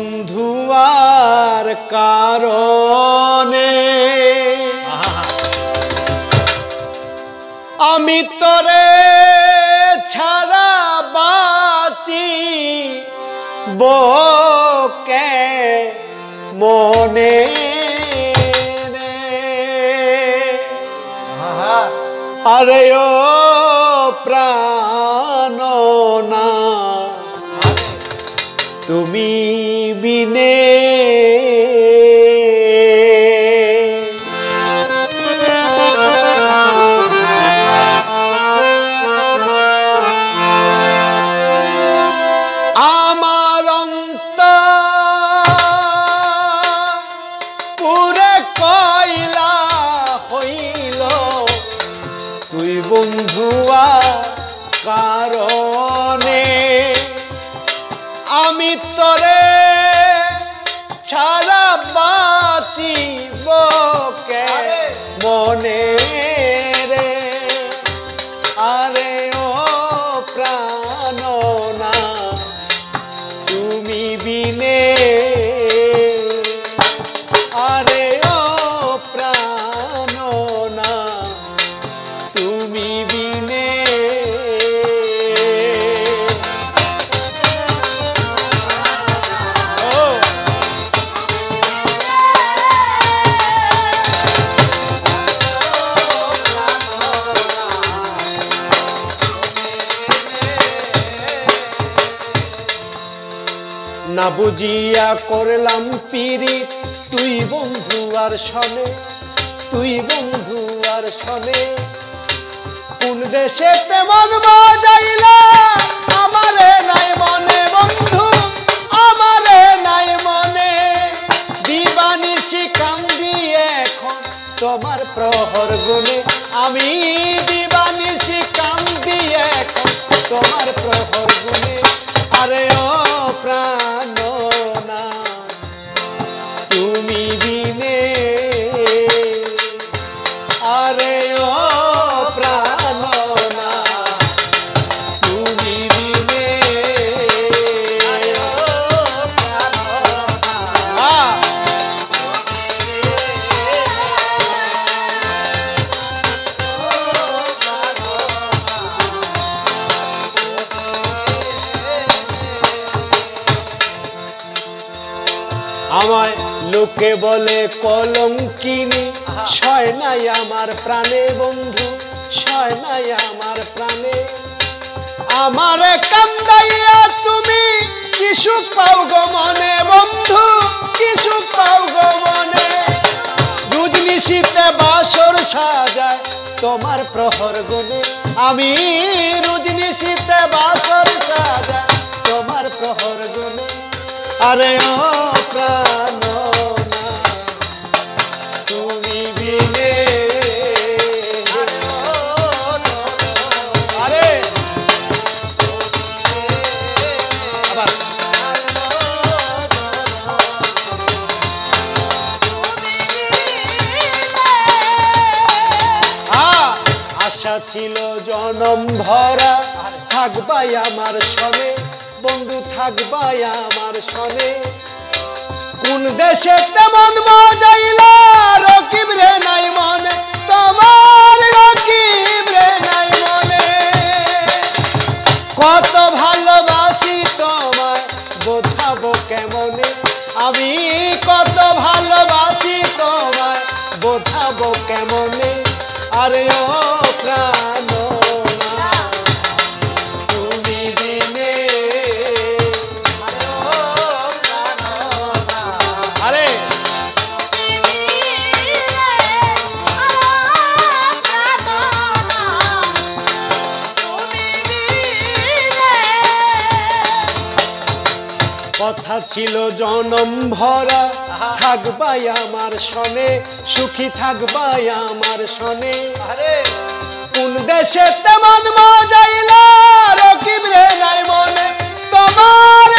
বন্ধু আর কারণে আমি তোরে ছাড়া বাঁচি বকে মনে আরে ও প্রাণ না তুমি বিনে আমার অন্তর পুরে কয়লা হইল তুই বন্ধুয়া কারণে আমি তোরে ছাড়া বাঁচিব কে মনে রে আরে ও প্রাণ না তুমি বিনে আরে ও প্রাণ না তুমি বিনে না বুঝিয়া করলাম পিরিত তুই বন্ধু আর শোনে তুই বন্ধু আর শোনে কোন দেশে তেমন বাজাইলা আমারে নাই মনে বন্ধু আমারে নাই মনে দিবানিশি কান্দি এখন তোমার প্রহর গুণে আমি দিবানিশি কান্দি এখন তোমার প্রহর গুণে আরে ও প্রাণ না তুমি বিনে আরে ও প্রাণ না তুমি বিনে আরে ও প্রাণ না আমায় লোকে বলে কলঙ্কিনী সয় নাই আমার প্রাণে বন্ধু সয় নাই আমার প্রাণে আমারে কান্দাইয়া তুমি কি সুখ পাও গো মনে বন্ধু কি সুখ পাও গো মনে রুজনিশীতে বাসর সাজায় তোমার প্রহর গুণে আমি রুজনিশীতে বাসর সাজায় তোমার প্রহর গুণে আরে ও প্রাণ না তুমি বিনে আরে আবার আশা ছিল জনম ভরা থাকবাই আমার সনে বন্ধু থাকবাই আমার সনে কোন দেশে তেমন মজাইলা রকিব রে নাই মনে তোমার রকিব রে নাই মনে কত ভালোবাসি তোমায় বোঝাবো কেমনে আমি কত ভালোবাসি তোমায় বোঝাবো কেমনে আরে ও প্রাণ কথা ছিল জনম ভরা থাকবাই আমার সনে সুখী থাকবাই আমার সনে কোন দেশে তেমন মজাইলা রকিব রে নাই মনে তোমার